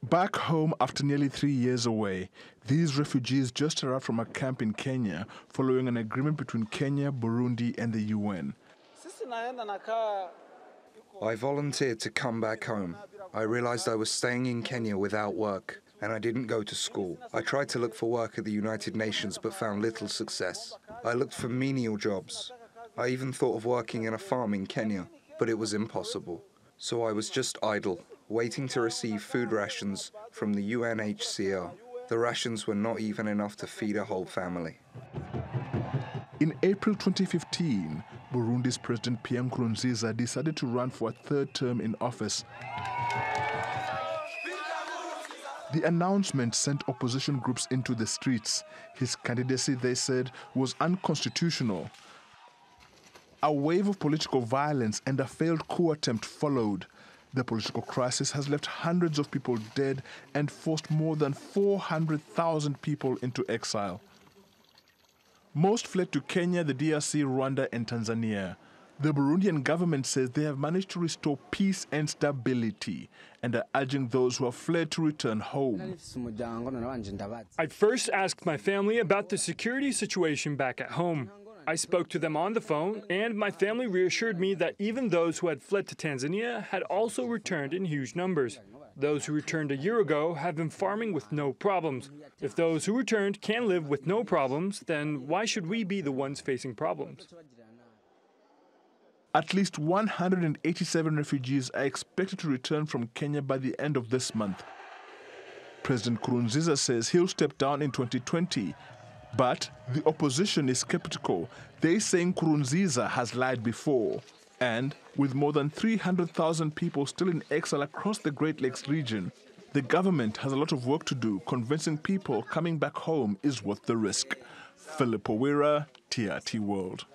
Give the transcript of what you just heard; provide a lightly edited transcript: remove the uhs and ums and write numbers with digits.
Back home after nearly 3 years away, these refugees just arrived from a camp in Kenya following an agreement between Kenya, Burundi and the UN. I volunteered to come back home. I realized I was staying in Kenya without work, and I didn't go to school. I tried to look for work at the United Nations but found little success. I looked for menial jobs. I even thought of working in a farm in Kenya, but it was impossible. So I was just idle, waiting to receive food rations from the UNHCR. The rations were not even enough to feed a whole family. In April 2015, Burundi's President Pierre Nkurunziza decided to run for a third term in office. The announcement sent opposition groups into the streets. His candidacy, they said, was unconstitutional. A wave of political violence and a failed coup attempt followed. The political crisis has left hundreds of people dead and forced more than 400,000 people into exile. Most fled to Kenya, the DRC, Rwanda and Tanzania. The Burundian government says they have managed to restore peace and stability and are urging those who have fled to return home. I first asked my family about the security situation back at home. I spoke to them on the phone, and my family reassured me that even those who had fled to Tanzania had also returned in huge numbers. Those who returned a year ago have been farming with no problems. If those who returned can live with no problems, then why should we be the ones facing problems? At least 187 refugees are expected to return from Kenya by the end of this month. President Nkurunziza says he'll step down in 2020, but the opposition is skeptical. They say Nkurunziza has lied before. And with more than 300,000 people still in exile across the Great Lakes region, the government has a lot of work to do convincing people coming back home is worth the risk. Owira, TRT World.